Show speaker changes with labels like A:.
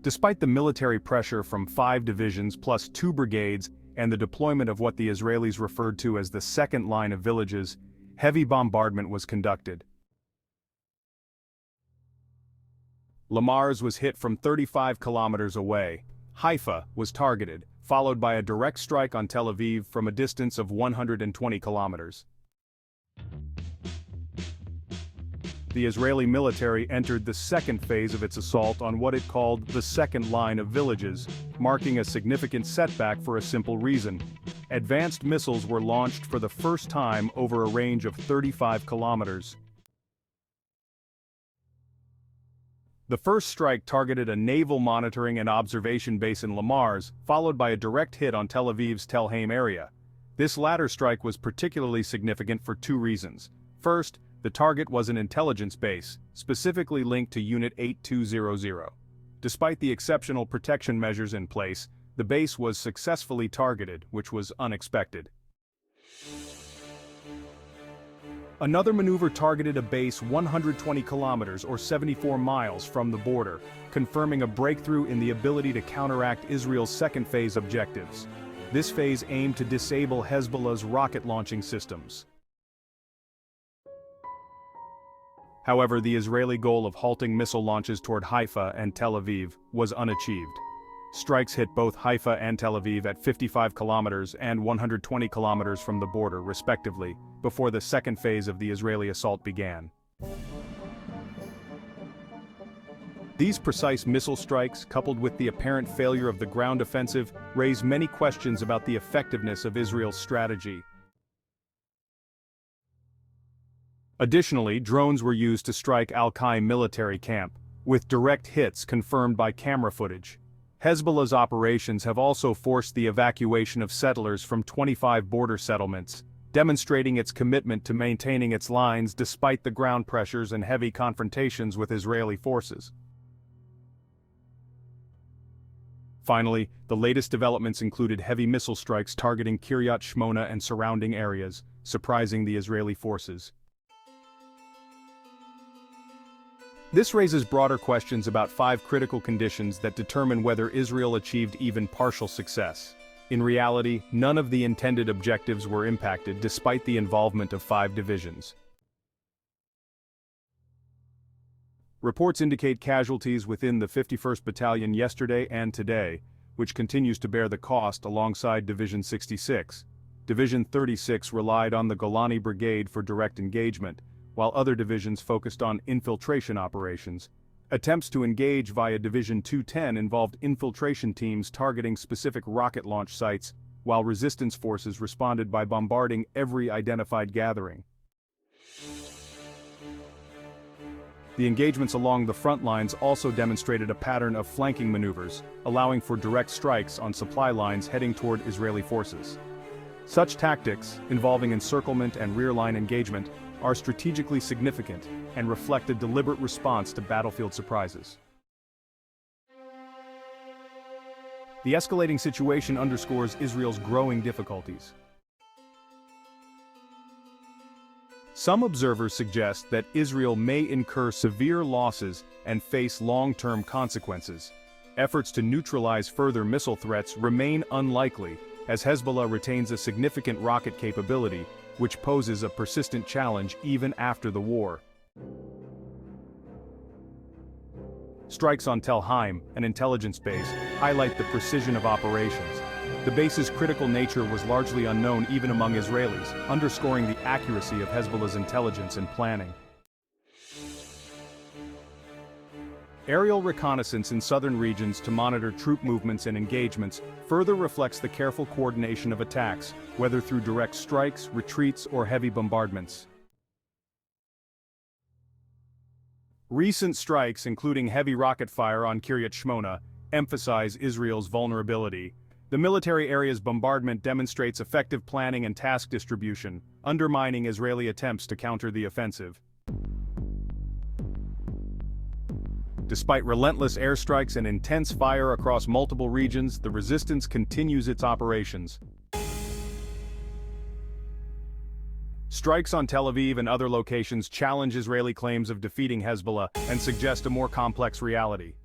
A: Despite the military pressure from 5 divisions plus 2 brigades and the deployment of what the Israelis referred to as the second line of villages, heavy bombardment was conducted. Lamars was hit from 35 kilometers away. Haifa was targeted, followed by a direct strike on Tel Aviv from a distance of 120 kilometers. The Israeli military entered the second phase of its assault on what it called the second line of villages, marking a significant setback for a simple reason. Advanced missiles were launched for the first time over a range of 35 kilometers. The first strike targeted a naval monitoring and observation base in Lamars, followed by a direct hit on Tel Aviv's Haim area. This latter strike was particularly significant for 2 reasons. First, the target was an intelligence base, specifically linked to Unit 8200. Despite the exceptional protection measures in place, the base was successfully targeted, which was unexpected. Another maneuver targeted a base 120 kilometers or 74 miles from the border, confirming a breakthrough in the ability to counteract Israel's second phase objectives. This phase aimed to disable Hezbollah's rocket launching systems. However, the Israeli goal of halting missile launches toward Haifa and Tel Aviv was unachieved. Strikes hit both Haifa and Tel Aviv at 55 kilometers and 120 kilometers from the border, respectively, before the second phase of the Israeli assault began. These precise missile strikes, coupled with the apparent failure of the ground offensive, raise many questions about the effectiveness of Israel's strategy. Additionally, drones were used to strike Al-Qaim military camp, with direct hits confirmed by camera footage. Hezbollah's operations have also forced the evacuation of settlers from 25 border settlements, demonstrating its commitment to maintaining its lines despite the ground pressures and heavy confrontations with Israeli forces. Finally, the latest developments included heavy missile strikes targeting Kiryat Shmona and surrounding areas, surprising the Israeli forces. This raises broader questions about 5 critical conditions that determine whether Israel achieved even partial success. In reality, none of the intended objectives were impacted despite the involvement of 5 divisions. Reports indicate casualties within the 51st Battalion yesterday and today, which continues to bear the cost alongside Division 66. Division 36 relied on the Golani Brigade for direct engagement, while other divisions focused on infiltration operations. Attempts to engage via Division 210 involved infiltration teams targeting specific rocket launch sites, while resistance forces responded by bombarding every identified gathering. The engagements along the front lines also demonstrated a pattern of flanking maneuvers, allowing for direct strikes on supply lines heading toward Israeli forces. Such tactics, involving encirclement and rear-line engagement, are strategically significant and reflect a deliberate response to battlefield surprises. The escalating situation underscores Israel's growing difficulties. Some observers suggest that Israel may incur severe losses and face long-term consequences. Efforts to neutralize further missile threats remain unlikely, as Hezbollah retains a significant rocket capability, which poses a persistent challenge even after the war. Strikes on Tel Haim, an intelligence base, highlight the precision of operations. The base's critical nature was largely unknown even among Israelis, underscoring the accuracy of Hezbollah's intelligence and planning. Aerial reconnaissance in southern regions to monitor troop movements and engagements further reflects the careful coordination of attacks, whether through direct strikes, retreats, or heavy bombardments. Recent strikes, including heavy rocket fire on Kiryat Shmona, emphasize Israel's vulnerability. The military area's bombardment demonstrates effective planning and task distribution, undermining Israeli attempts to counter the offensive. Despite relentless airstrikes and intense fire across multiple regions, the resistance continues its operations. Strikes on Tel Aviv and other locations challenge Israeli claims of defeating Hezbollah and suggest a more complex reality.